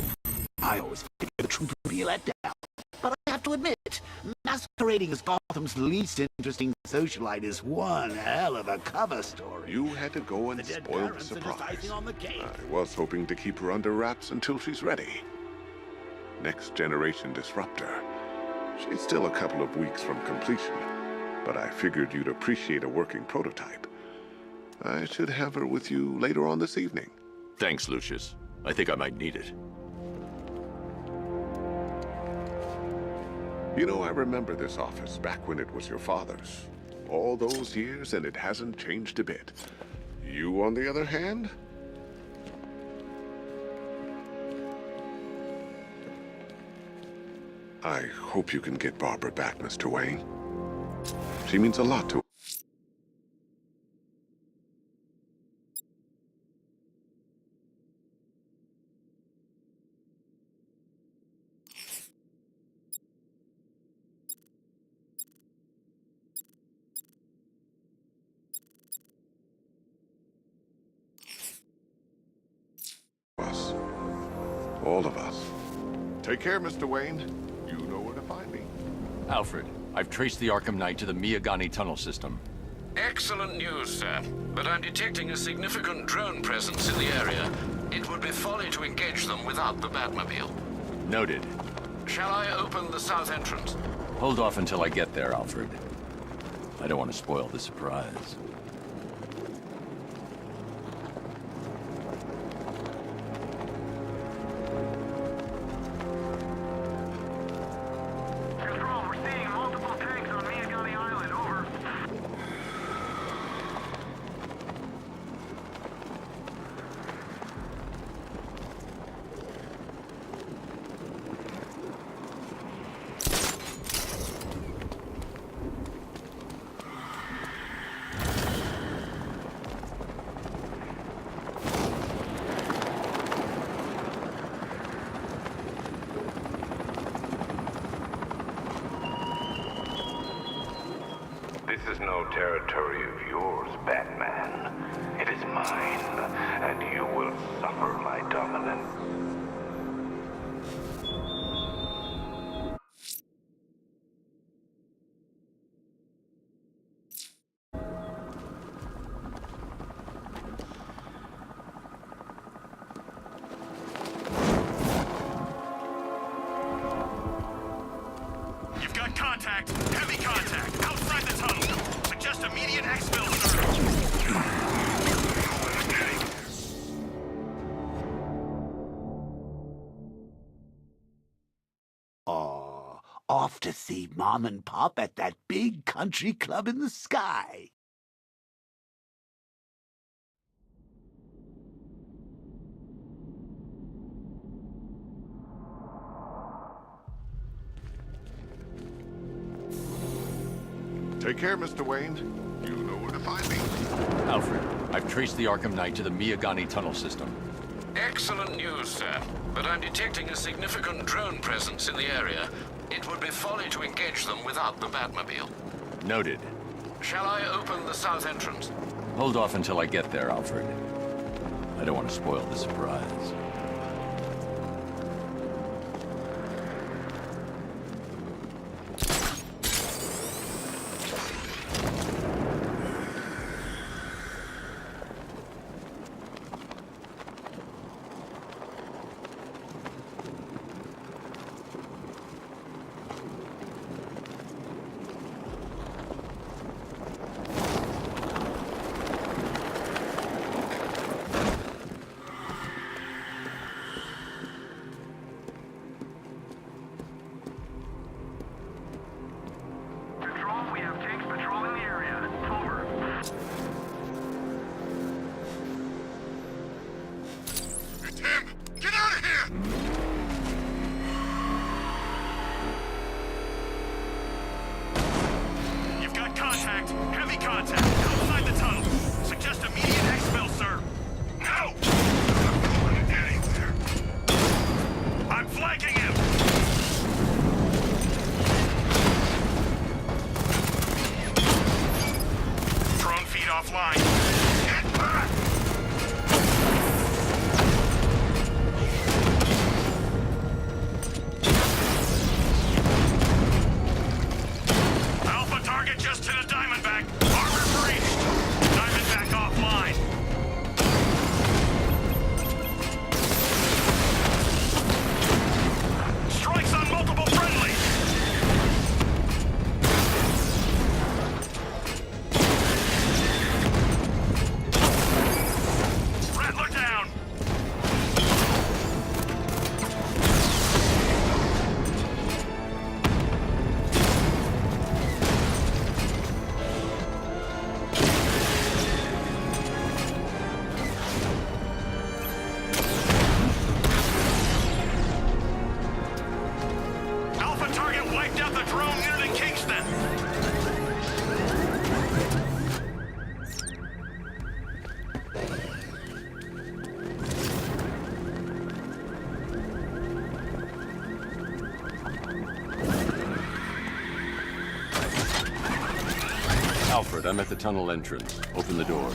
I always figured the truth would be let down. But I have to admit, masquerading as Gotham's least interesting socialite is one hell of a cover story. You had to go and spoil the surprise. I was hoping to keep her under wraps until she's ready. Next generation disruptor. She's still a couple of weeks from completion, but I figured you'd appreciate a working prototype. I should have her with you later on this evening. Thanks, Lucius. I think I might need it. You know, I remember this office back when it was your father's. All those years and it hasn't changed a bit. You, on the other hand? I hope you can get Barbara back, Mr. Wayne. She means a lot to all of us. Take care, Mr. Wayne. You know where to find me. Alfred, I've traced the Arkham Knight to the Miyagani tunnel system. Excellent news, sir. But I'm detecting a significant drone presence in the area. It would be folly to engage them without the Batmobile. Noted. Shall I open the south entrance? Hold off until I get there, Alfred. I don't want to spoil the surprise. Control, we're seeing multiple tanks on Miyagani Island. Over. This is no territory of yours, Batman. It is mine, and you will suffer my dominance. You've got contact. Heavy contact. Outside the tunnel. Suggest immediate exfil, sir. Oh, off to see Mom and Pop at that big country club in the sky. Take care, Mr. Wayne. You know where to find me. Alfred, I've traced the Arkham Knight to the Miyagani tunnel system. Excellent news, sir. But I'm detecting a significant drone presence in the area. It would be folly to engage them without the Batmobile. Noted. Shall I open the south entrance? Hold off until I get there, Alfred. I don't want to spoil the surprise. Control, we have tanks patrolling the area. Over. Hey, Tim! Get out of here! You've got contact. Heavy contact. Outside the tunnel. Suggest immediate exfil, sir. No! I'm not going anywhere. I'm flanking him! Drone feed offline. Get back! Alpha target just hit a Diamondback. Armor breached. Diamondback offline. Strikes on multiple friendlies. Rattler down. Alpha target wiped out the drone near the Kingston. Alfred, I'm at the tunnel entrance. Open the doors.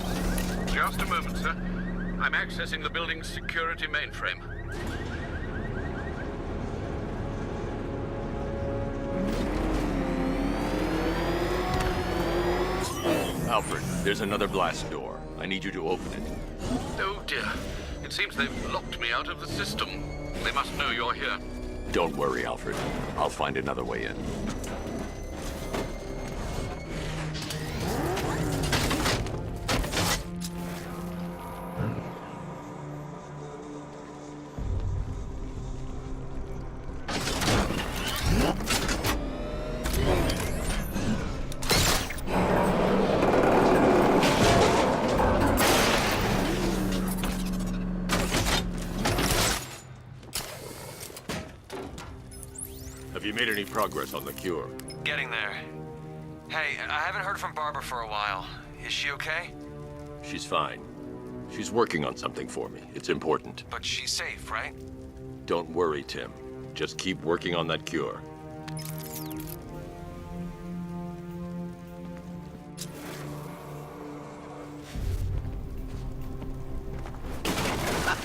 Just a moment, sir. I'm accessing the building's security mainframe. Alfred, there's another blast door. I need you to open it. Oh dear. It seems they've locked me out of the system. They must know you're here. Don't worry, Alfred. I'll find another way in. Have you made any progress on the cure? Getting there. Hey, I haven't heard from Barbara for a while. Is she okay? She's fine. She's working on something for me. It's important. But she's safe, right? Don't worry, Tim. Just keep working on that cure.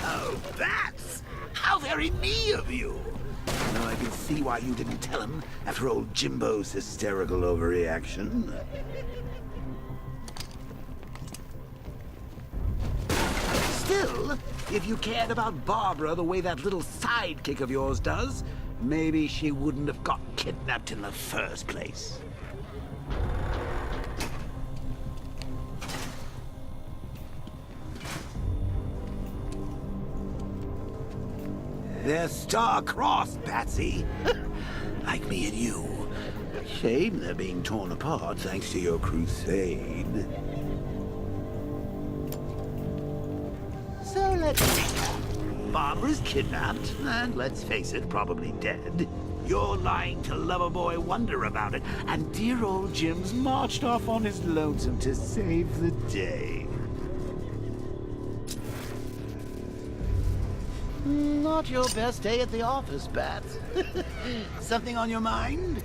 Oh, that's how very me of you. Now I can see why you didn't tell him after old Jimbo's hysterical overreaction. Still, if you cared about Barbara the way that little sidekick of yours does, maybe she wouldn't have got kidnapped in the first place. They're star-crossed, Patsy. Like me and you. Shame they're being torn apart thanks to your crusade. So let's see. Barbara's kidnapped, and let's face it, probably dead. You're lying to Loverboy Wonder about it, and dear old Jim's marched off on his lonesome to save the day. Not your best day at the office, Bats. Something on your mind?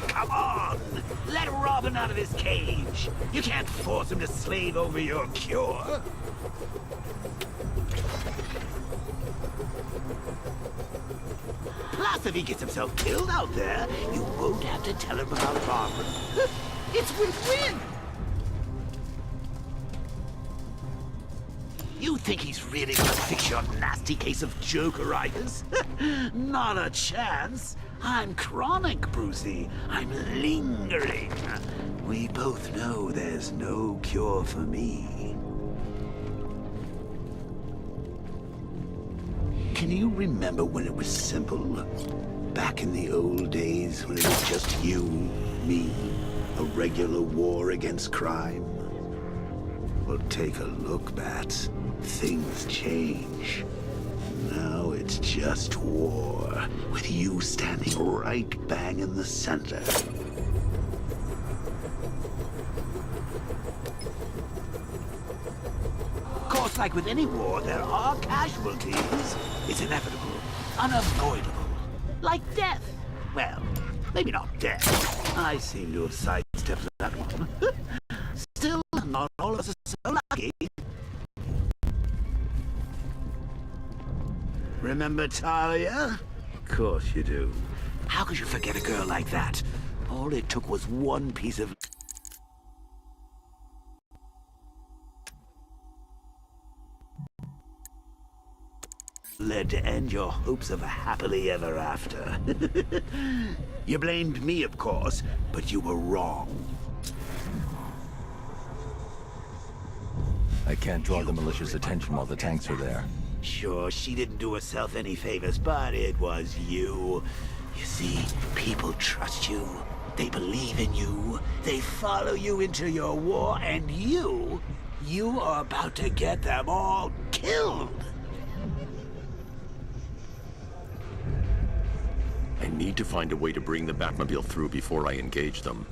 Come on! Let Robin out of his cage! You can't force him to slave over your cure! Plus, if he gets himself killed out there, you won't have to tell him about Barbara. It's win-win! You think he's really gonna fix your nasty case of jokeritis? Not a chance. I'm chronic, Brucey. I'm lingering. We both know there's no cure for me. Can you remember when it was simple? Back in the old days when it was just you, me, a regular war against crime? Well, take a look, Bats. Things change. Now it's just war, with you standing right bang in the center. Of course, like with any war, there are casualties. It's inevitable, unavoidable. Like death. Well, maybe not death. I seem to have sidestepped that one. Still, not all of us are so lucky. Remember Talia? Of course you do. How could you forget a girl like that? All it took was one piece of... led to end your hopes of a happily ever after. You blamed me, of course, but you were wrong. I can't draw the militia's attention while the tanks are there. Sure, she didn't do herself any favors, but it was you. You see, people trust you. They believe in you. They follow you into your war, and you are about to get them all killed. I need to find a way to bring the Batmobile through before I engage them.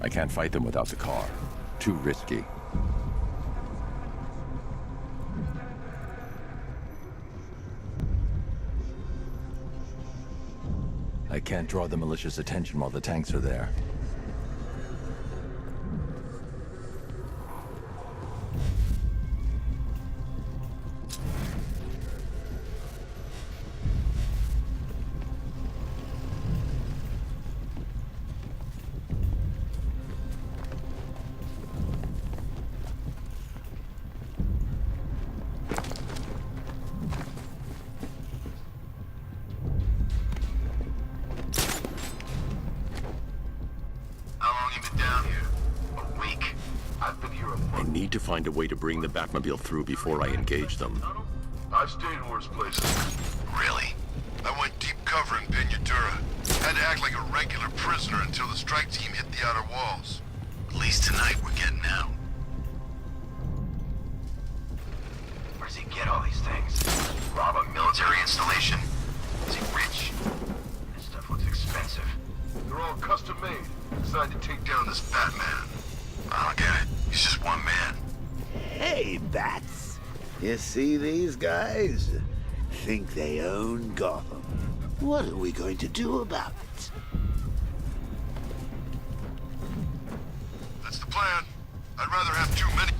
I can't fight them without the car. Too risky. I can't draw the militia's attention while the tanks are there. I need to find a way to bring the Batmobile through before I engage them. I've stayed in worse places. Really? I went deep cover in Pinyatura. Had to act like a regular prisoner until the strike team hit the outer walls. At least tonight we're getting out. Where does he get all these things? Rob a military installation? Is he rich? This stuff looks expensive. They're all custom made, designed to take down this Batman. I don't get it. He's just one man. Hey, Bats. You see these guys? Think they own Gotham. What are we going to do about it? That's the plan. I'd rather have too many.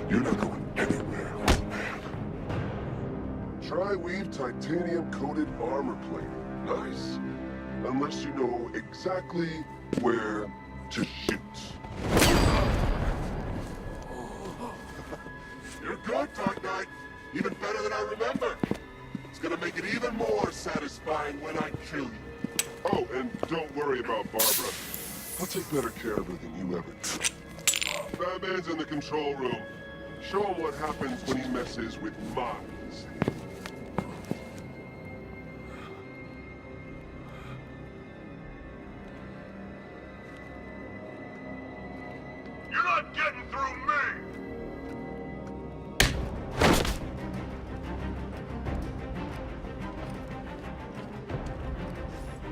You're not going anywhere, man. Tri-weave titanium-coated armor plating. Nice. Unless you know exactly where to shoot. You're good, Dark Knight. Even better than I remember. It's gonna make it even more satisfying when I kill you. Oh, and don't worry about Barbara. I'll take better care of her than you ever did. Batman's in the control room. Show him what happens when he messes with minds. You're not getting through me!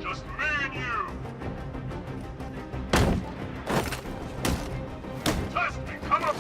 Just me and you! Test me, come up!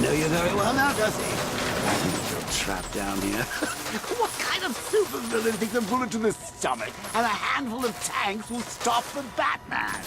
Know you very well now, does he? I think you're trapped down here. What kind of supervillain thinks a bullet to the stomach and a handful of tanks will stop the Batman?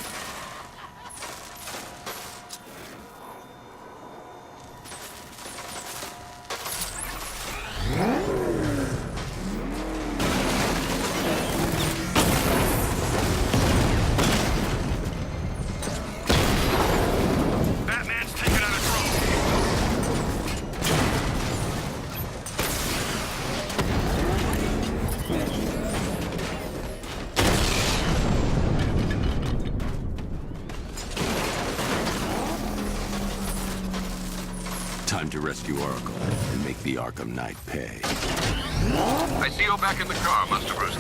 Time to rescue Oracle and make the Arkham Knight pay. I see you're back in the car, Master Bruce.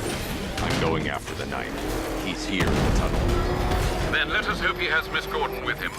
I'm going after the Knight. He's here in the tunnel. Then let us hope he has Miss Gordon with him.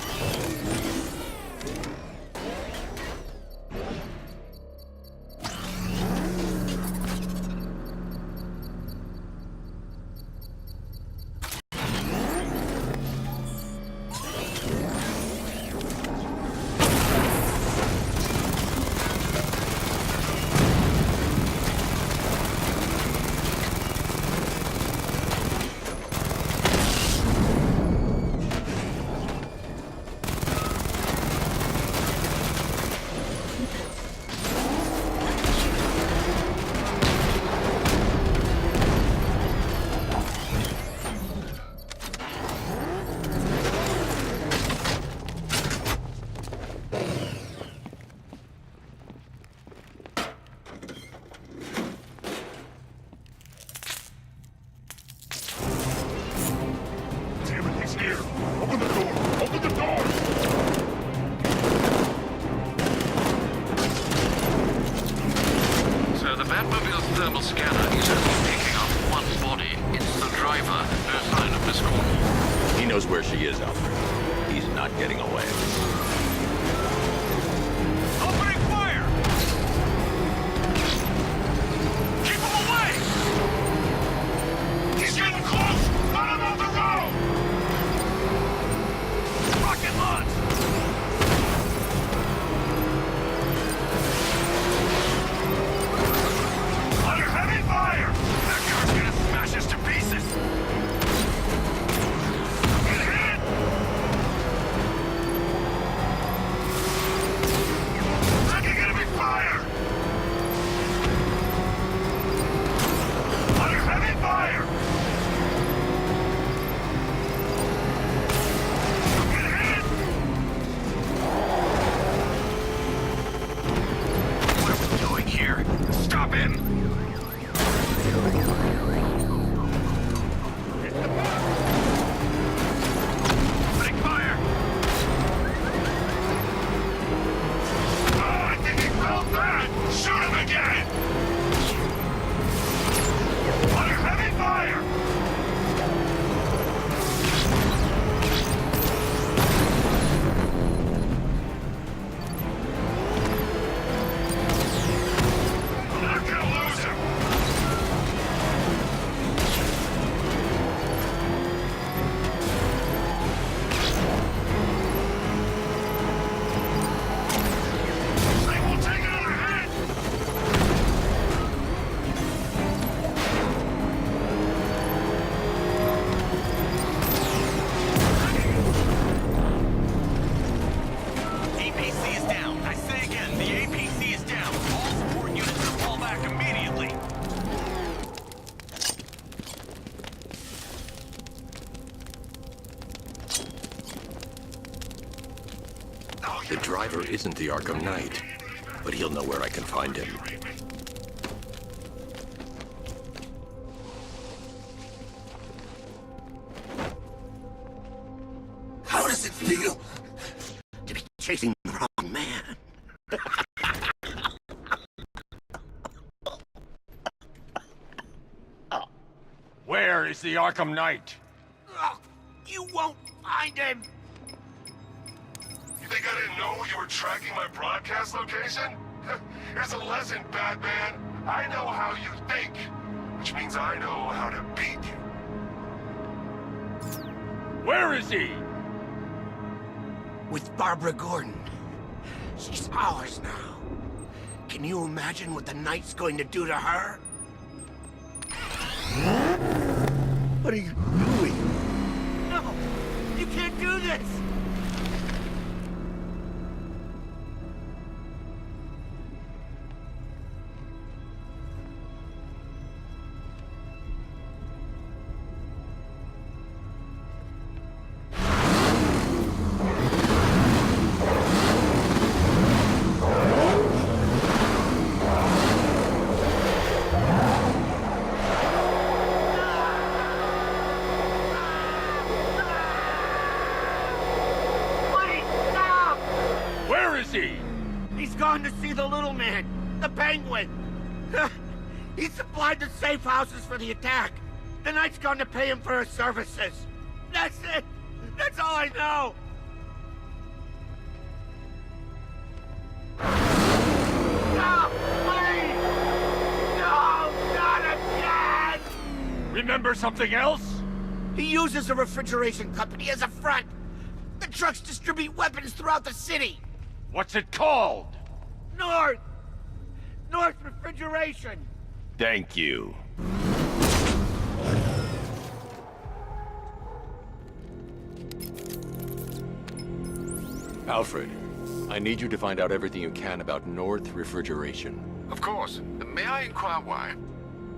Batmobile's thermal scanner is only picking up one body. It's the driver. No sign of Miss Gordon. He knows where she is, Alfred. He's not getting away. Opening fire! Keep him away! He's getting close! Let him off the road! Rocket launch! Under heavy fire! That car's gonna smash us to pieces! Get hit! Taking enemy fire! Under heavy fire! Get hit! What are we doing here? Stop him! Opening fire! Oh, I think he felt that! Shoot him again! Under heavy fire! I'm not gonna lose him! They will take another hit! APC is down. I say again, the APC is down. All support units to fall back immediately. The driver isn't the Arkham Knight, but he'll know where I can find him. How does it feel to be chasing the wrong man? Where is the Arkham Knight? You won't find him! You think I didn't know you were tracking my broadcast location? Here's a lesson, Batman. I know how you think, which means I know how to beat you. Where is he? With Barbara Gordon. She's ours now. Can you imagine what the Knight's going to do to her? What are you doing? No! You can't do this! He's gone to see the little man, the Penguin. He supplied the safe houses for the attack. The Knight's gone to pay him for his services. That's it. That's all I know. No, please! No, not again! Remember something else? He uses a refrigeration company as a front. The trucks distribute weapons throughout the city. What's it called? North Refrigeration. Thank you. Alfred, I need you to find out everything you can about North Refrigeration. Of course. May I inquire why?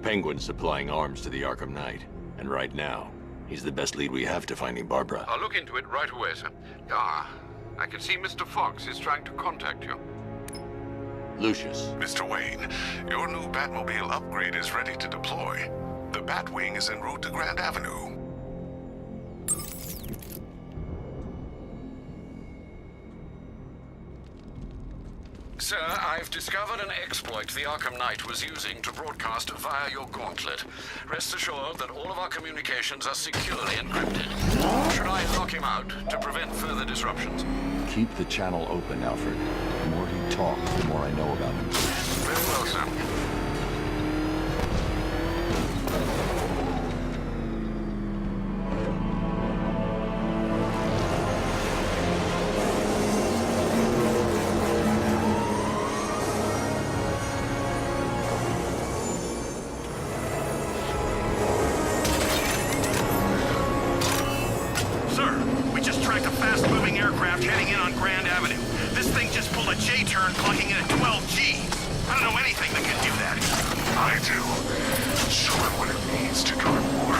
Penguin's supplying arms to the Arkham Knight, and right now, he's the best lead we have to finding Barbara. I'll look into it right away, sir. I can see Mr. Fox is trying to contact you. Lucius. Mr. Wayne, your new Batmobile upgrade is ready to deploy. The Batwing is en route to Grand Avenue. Sir, I've discovered an exploit the Arkham Knight was using to broadcast via your gauntlet. Rest assured that all of our communications are securely encrypted. Should I lock him out to prevent further disruptions? Keep the channel open, Alfred. The more he talks, the more I know about him. Very well, sir. J-turn clocking in at 12 Gs. I don't know anything that can do that. I do. Show him what it means to go to war.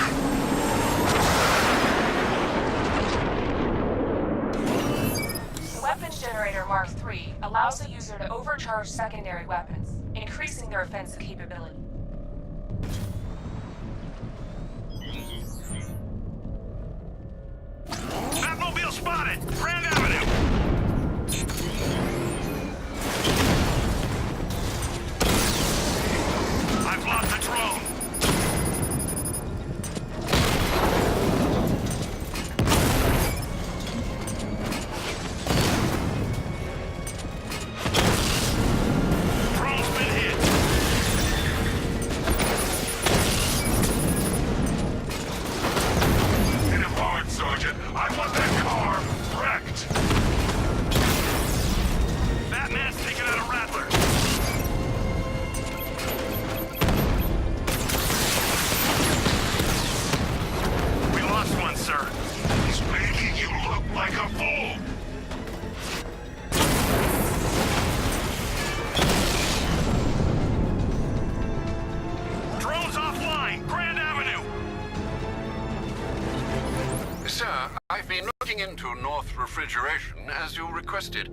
The weapons generator Mark III allows the user to overcharge secondary weapons, increasing their offensive capability. Batmobile spotted! Grand Avenue! I've lost the drone! Drone's been hit! Hit him hard, Sergeant! I want that car wrecked! Batman's taking out a Rattler! We lost one, sir. He's making you look like a fool! Drone's offline! Grand Avenue! Sir, I've been looking into North Refrigeration as you requested.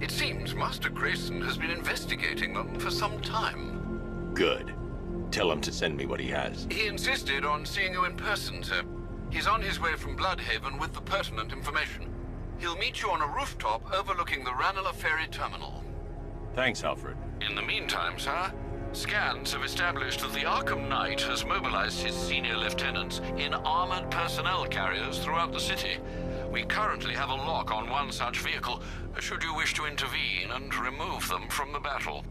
It seems Master Grayson has been investigating them for some time. Good. Tell him to send me what he has. He insisted on seeing you in person, sir. He's on his way from Bloodhaven with the pertinent information. He'll meet you on a rooftop overlooking the Ranelagh Ferry Terminal. Thanks, Alfred. In the meantime, sir, scans have established that the Arkham Knight has mobilized his senior lieutenants in armored personnel carriers throughout the city. We currently have a lock on one such vehicle, should you wish to intervene and remove them from the battle.